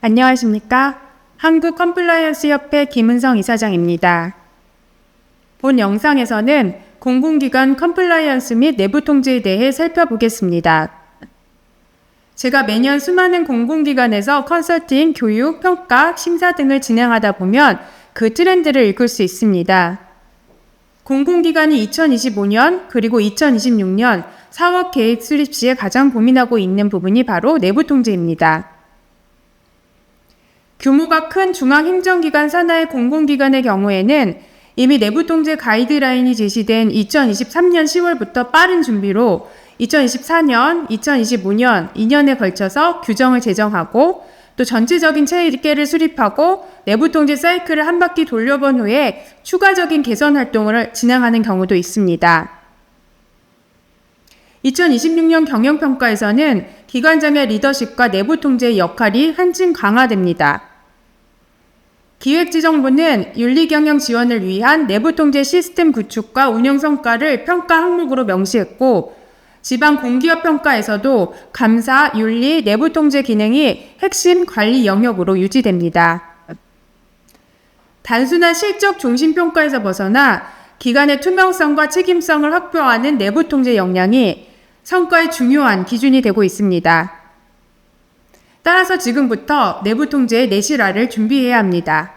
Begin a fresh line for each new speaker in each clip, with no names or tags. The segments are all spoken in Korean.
안녕하십니까? 한국컴플라이언스협회 김은성 이사장입니다. 본 영상에서는 공공기관 컴플라이언스 및 내부 통제에 대해 살펴보겠습니다. 제가 매년 수많은 공공기관에서 컨설팅, 교육, 평가, 심사 등을 진행하다 보면 그 트렌드를 읽을 수 있습니다. 공공기관이 2025년 그리고 2026년 사업 계획 수립 시에 가장 고민하고 있는 부분이 바로 내부 통제입니다. 규모가 큰 중앙행정기관 산하의 공공기관의 경우에는 이미 내부 통제 가이드라인이 제시된 2023년 10월부터 빠른 준비로 2024년, 2025년, 2년에 걸쳐서 규정을 제정하고 또 전체적인 체계를 수립하고 내부 통제 사이클을 한 바퀴 돌려본 후에 추가적인 개선 활동을 진행하는 경우도 있습니다. 2026년 경영평가에서는 기관장의 리더십과 내부 통제의 역할이 한층 강화됩니다. 기획지정부는 윤리경영 지원을 위한 내부 통제 시스템 구축과 운영 성과를 평가 항목으로 명시했고, 지방 공기업 평가에서도 감사, 윤리, 내부 통제 기능이 핵심 관리 영역으로 유지됩니다. 단순한 실적 중심 평가에서 벗어나 기관의 투명성과 책임성을 확보하는 내부 통제 역량이 성과의 중요한 기준이 되고 있습니다. 따라서 지금부터 내부 통제의 내실화를 준비해야 합니다.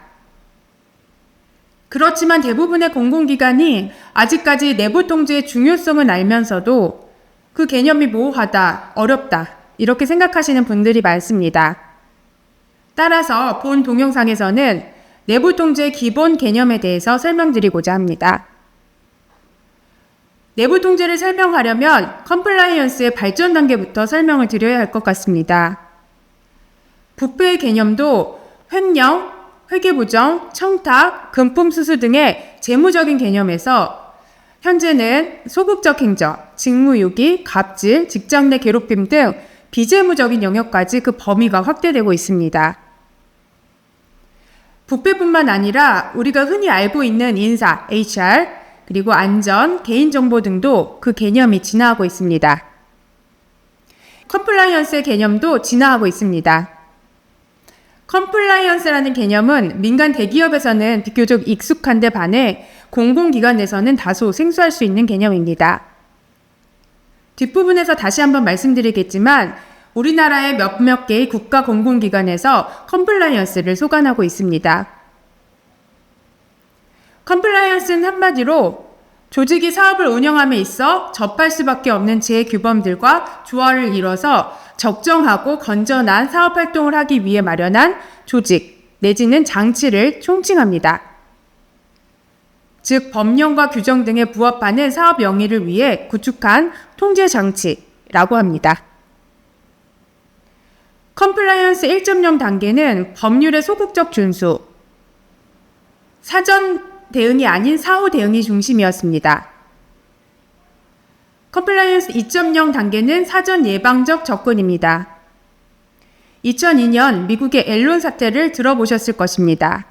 그렇지만 대부분의 공공기관이 아직까지 내부 통제의 중요성은 알면서도 그 개념이 모호하다, 어렵다 이렇게 생각하시는 분들이 많습니다. 따라서 본 동영상에서는 내부 통제의 기본 개념에 대해서 설명드리고자 합니다. 내부 통제를 설명하려면 컴플라이언스의 발전 단계부터 설명을 드려야 할 것 같습니다. 부패의 개념도 횡령, 회계부정, 청탁, 금품수수 등의 재무적인 개념에서 현재는 소극적 행정, 직무유기, 갑질, 직장 내 괴롭힘 등 비재무적인 영역까지 그 범위가 확대되고 있습니다. 부패뿐만 아니라 우리가 흔히 알고 있는 인사, HR, 그리고 안전, 개인정보 등도 그 개념이 진화하고 있습니다. 컴플라이언스의 개념도 진화하고 있습니다. 컴플라이언스라는 개념은 민간 대기업에서는 비교적 익숙한 데 반해 공공기관에서는 다소 생소할 수 있는 개념입니다. 뒷부분에서 다시 한번 말씀드리겠지만 우리나라의 몇몇 개의 국가 공공기관에서 컴플라이언스를 소관하고 있습니다. 컴플라이언스는 한마디로 조직이 사업을 운영함에 있어 접할 수밖에 없는 재규범들과 조화를 이뤄서 적정하고 건전한 사업 활동을 하기 위해 마련한 조직 내지는 장치를 총칭합니다. 즉 법령과 규정 등에 부합하는 사업 영위를 위해 구축한 통제 장치라고 합니다. 컴플라이언스 1.0 단계는 법률의 소극적 준수, 사전 대응이 아닌 사후 대응이 중심이었습니다. 컴플라이언스 2.0 단계는 사전 예방적 접근입니다. 2002년 미국의 앨런 사태를 들어보셨을 것입니다.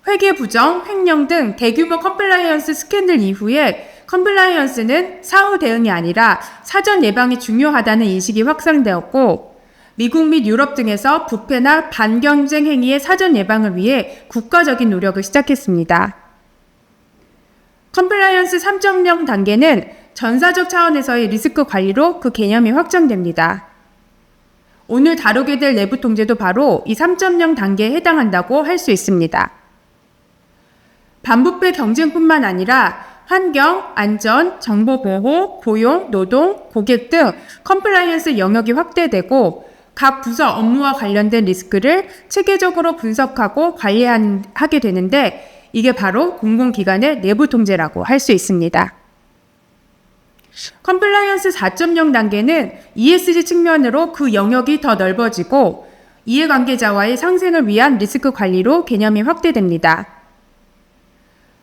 회계 부정, 횡령 등 대규모 컴플라이언스 스캔들 이후에 컴플라이언스는 사후 대응이 아니라 사전 예방이 중요하다는 인식이 확산되었고 미국 및 유럽 등에서 부패나 반경쟁 행위의 사전 예방을 위해 국가적인 노력을 시작했습니다. 컴플라이언스 3.0 단계는 전사적 차원에서의 리스크 관리로 그 개념이 확장됩니다. 오늘 다루게 될 내부 통제도 바로 이 3.0 단계에 해당한다고 할 수 있습니다. 반부패 경쟁뿐만 아니라 환경, 안전, 정보보호, 고용, 노동, 고객 등 컴플라이언스 영역이 확대되고 각 부서 업무와 관련된 리스크를 체계적으로 분석하고 관리하게 되는데 이게 바로 공공기관의 내부 통제라고 할 수 있습니다. 컴플라이언스 4.0 단계는 ESG 측면으로 그 영역이 더 넓어지고 이해관계자와의 상생을 위한 리스크 관리로 개념이 확대됩니다.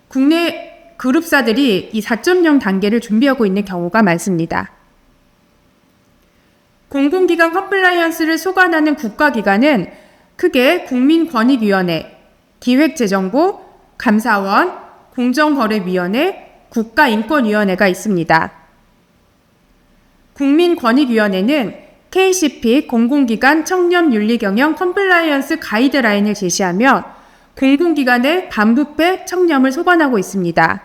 국내 그룹사들이 이 4.0 단계를 준비하고 있는 경우가 많습니다. 공공기관 컴플라이언스를 소관하는 국가기관은 크게 국민권익위원회, 기획재정부, 감사원, 공정거래위원회, 국가인권위원회가 있습니다. 국민권익위원회는 KCP 공공기관 청렴윤리경영 컴플라이언스 가이드라인을 제시하며 공공기관의 반부패 청렴을 소관하고 있습니다.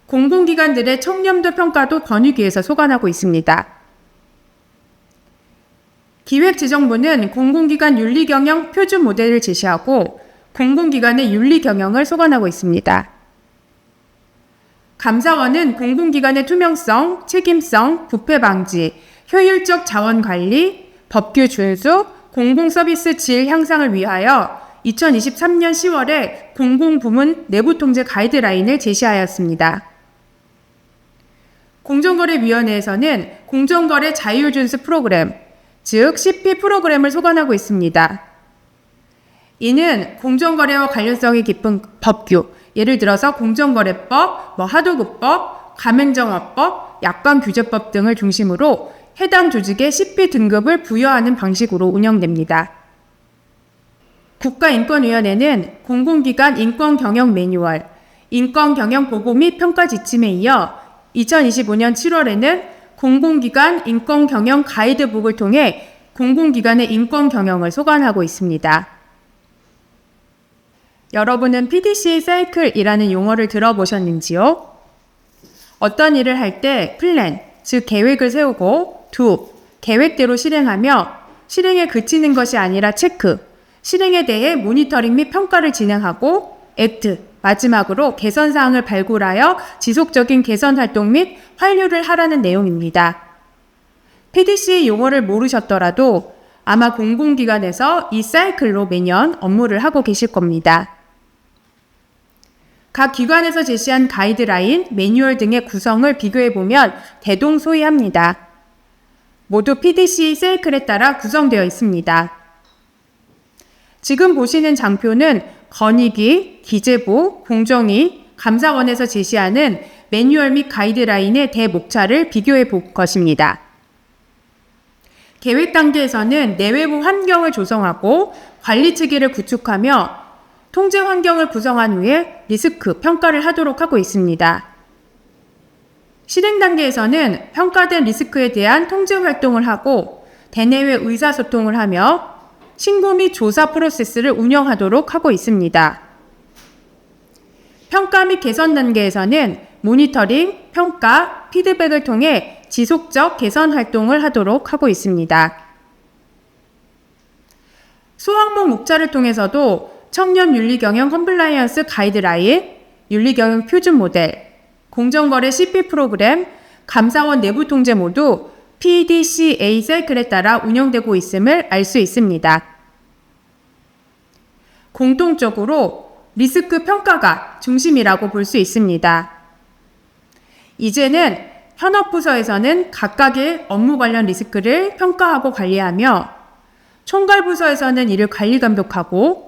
공공기관들의 청렴도 평가도 권익위에서 소관하고 있습니다. 기획재정부는 공공기관 윤리경영 표준 모델을 제시하고 공공기관의 윤리경영을 소관하고 있습니다. 감사원은 공공기관의 투명성, 책임성, 부패 방지, 효율적 자원관리, 법규 준수, 공공서비스 질 향상을 위하여 2023년 10월에 공공부문 내부통제 가이드라인을 제시하였습니다. 공정거래위원회에서는 공정거래 자율준수 프로그램, 즉 CP 프로그램을 소관하고 있습니다. 이는 공정거래와 관련성이 깊은 법규, 예를 들어서 공정거래법, 하도급법, 가맹정화법, 약관규제법 등을 중심으로 해당 조직에 CP 등급을 부여하는 방식으로 운영됩니다. 국가인권위원회는 공공기관 인권경영 매뉴얼, 인권경영 보고 및 평가 지침에 이어 2025년 7월에는 공공기관 인권경영 가이드북을 통해 공공기관의 인권경영을 소관하고 있습니다. 여러분은 PDCA 사이클이라는 용어를 들어보셨는지요? 어떤 일을 할 때 플랜, 즉 계획을 세우고 do, 계획대로 실행하며 실행에 그치는 것이 아니라 체크, 실행에 대해 모니터링 및 평가를 진행하고 act, 마지막으로 개선사항을 발굴하여 지속적인 개선 활동 및 환류를 하라는 내용입니다. PDCA 용어를 모르셨더라도 아마 공공기관에서 이 사이클로 매년 업무를 하고 계실 겁니다. 각 기관에서 제시한 가이드라인, 매뉴얼 등의 구성을 비교해보면 대동소이합니다. 모두 PDCA 사이클에 따라 구성되어 있습니다. 지금 보시는 장표는 권익위, 기재부, 공정위, 감사원에서 제시하는 매뉴얼 및 가이드라인의 대목차를 비교해 볼 것입니다. 계획 단계에서는 내외부 환경을 조성하고 관리 체계를 구축하며 통제 환경을 구성한 후에 리스크 평가를 하도록 하고 있습니다. 실행 단계에서는 평가된 리스크에 대한 통제 활동을 하고 대내외 의사소통을 하며 신고 및 조사 프로세스를 운영하도록 하고 있습니다. 평가 및 개선 단계에서는 모니터링, 평가, 피드백을 통해 지속적 개선 활동을 하도록 하고 있습니다. 소항목 목차를 통해서도 청렴윤리경영 컴플라이언스 가이드라인, 윤리경영 표준 모델, 공정거래 CP 프로그램, 감사원 내부 통제 모두 PDCA 사이클에 따라 운영되고 있음을 알 수 있습니다. 공통적으로 리스크 평가가 중심이라고 볼 수 있습니다. 이제는 현업부서에서는 각각의 업무 관련 리스크를 평가하고 관리하며 총괄부서에서는 이를 관리 감독하고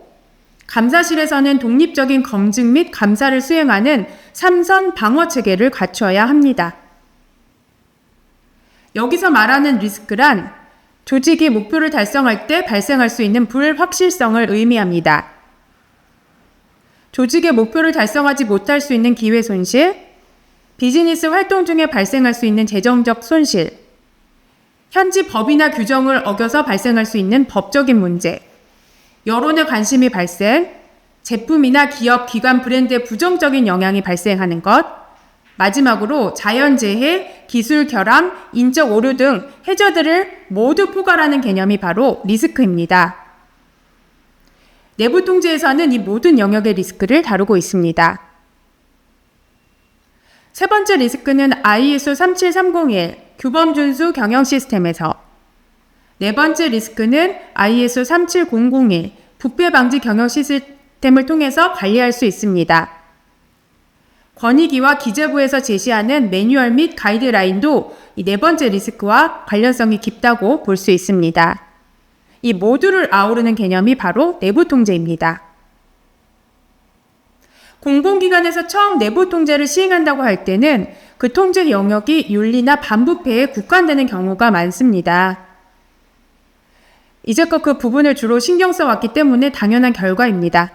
감사실에서는 독립적인 검증 및 감사를 수행하는 3선 방어 체계를 갖춰야 합니다. 여기서 말하는 리스크란 조직이 목표를 달성할 때 발생할 수 있는 불확실성을 의미합니다. 조직의 목표를 달성하지 못할 수 있는 기회 손실, 비즈니스 활동 중에 발생할 수 있는 재정적 손실, 현지 법이나 규정을 어겨서 발생할 수 있는 법적인 문제, 여론의 관심이 발생, 제품이나 기업, 기관, 브랜드의 부정적인 영향이 발생하는 것, 마지막으로 자연재해, 기술 결함, 인적 오류 등 해저들을 모두 포괄하는 개념이 바로 리스크입니다. 내부 통제에서는 이 모든 영역의 리스크를 다루고 있습니다. 세 번째 리스크는 ISO 37301 규범 준수 경영 시스템에서, 네 번째 리스크는 ISO 37001 부패 방지 경영 시스템을 통해서 관리할 수 있습니다. 권익위와 기재부에서 제시하는 매뉴얼 및 가이드라인도 이 네 번째 리스크와 관련성이 깊다고 볼 수 있습니다. 이 모두를 아우르는 개념이 바로 내부 통제입니다. 공공기관에서 처음 내부 통제를 시행한다고 할 때는 그 통제 영역이 윤리나 반부패에 국한되는 경우가 많습니다. 이제껏 그 부분을 주로 신경 써왔기 때문에 당연한 결과입니다.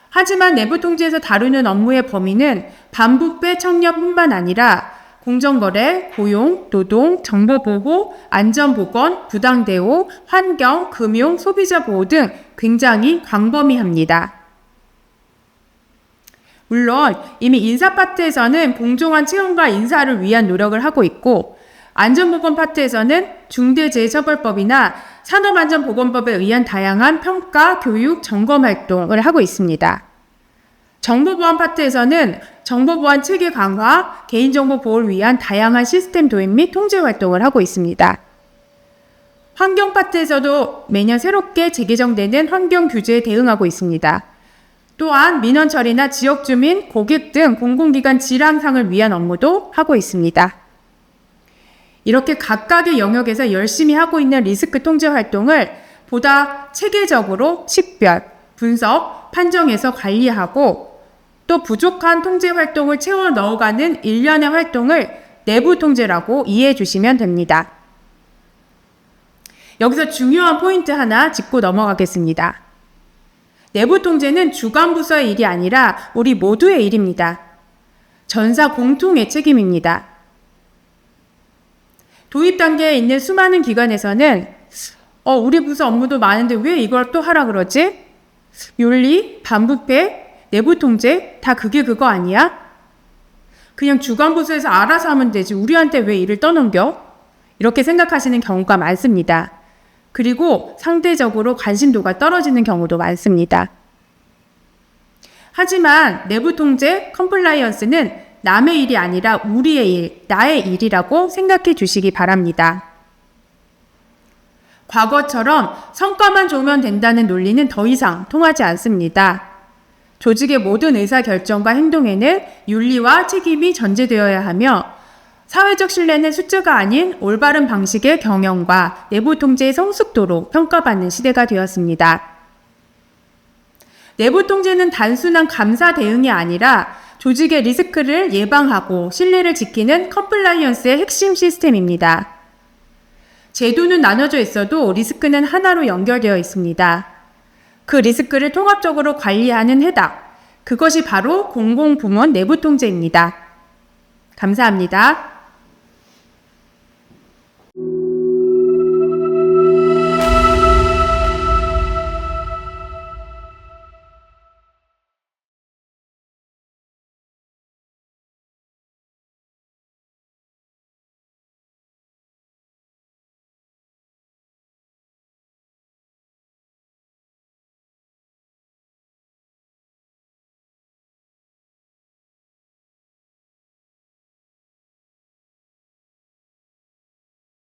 하지만 내부 통제에서 다루는 업무의 범위는 반부패 청렴뿐만 아니라 공정거래, 고용, 노동, 정보보호, 안전보건, 부당대우, 환경, 금융, 소비자 보호 등 굉장히 광범위합니다. 물론 이미 인사 파트에서는 공정한 채용과 인사를 위한 노력을 하고 있고, 안전보건 파트에서는 중대재해처벌법이나 산업안전보건법에 의한 다양한 평가, 교육, 점검 활동을 하고 있습니다. 정보보안 파트에서는 정보보안 체계 강화, 개인정보 보호를 위한 다양한 시스템 도입 및 통제 활동을 하고 있습니다. 환경 파트에서도 매년 새롭게 재개정되는 환경 규제에 대응하고 있습니다. 또한 민원 처리나 지역 주민, 고객 등 공공기관 질환상을 위한 업무도 하고 있습니다. 이렇게 각각의 영역에서 열심히 하고 있는 리스크 통제 활동을 보다 체계적으로 식별, 분석, 판정해서 관리하고 또 부족한 통제 활동을 채워 넣어가는 일련의 활동을 내부 통제라고 이해해 주시면 됩니다. 여기서 중요한 포인트 하나 짚고 넘어가겠습니다. 내부 통제는 주관 부서의 일이 아니라 우리 모두의 일입니다. 전사 공통의 책임입니다. 도입 단계에 있는 수많은 기관에서는 우리 부서 업무도 많은데 왜 이걸 또 하라 그러지? 윤리, 반부패, 내부 통제 다 그거 아니야? 그냥 주관 부서에서 알아서 하면 되지 우리한테 왜 일을 떠넘겨? 이렇게 생각하시는 경우가 많습니다. 그리고 상대적으로 관심도가 떨어지는 경우도 많습니다. 하지만 내부 통제, 컴플라이언스는 남의 일이 아니라 우리의 일, 나의 일이라고 생각해 주시기 바랍니다. 과거처럼 성과만 좋으면 된다는 논리는 더 이상 통하지 않습니다. 조직의 모든 의사결정과 행동에는 윤리와 책임이 전제되어야 하며 사회적 신뢰는 숫자가 아닌 올바른 방식의 경영과 내부 통제의 성숙도로 평가받는 시대가 되었습니다. 내부 통제는 단순한 감사 대응이 아니라 조직의 리스크를 예방하고 신뢰를 지키는 컴플라이언스의 핵심 시스템입니다. 제도는 나눠져 있어도 리스크는 하나로 연결되어 있습니다. 그 리스크를 통합적으로 관리하는 해답, 그것이 바로 공공부문 내부 통제입니다. 감사합니다.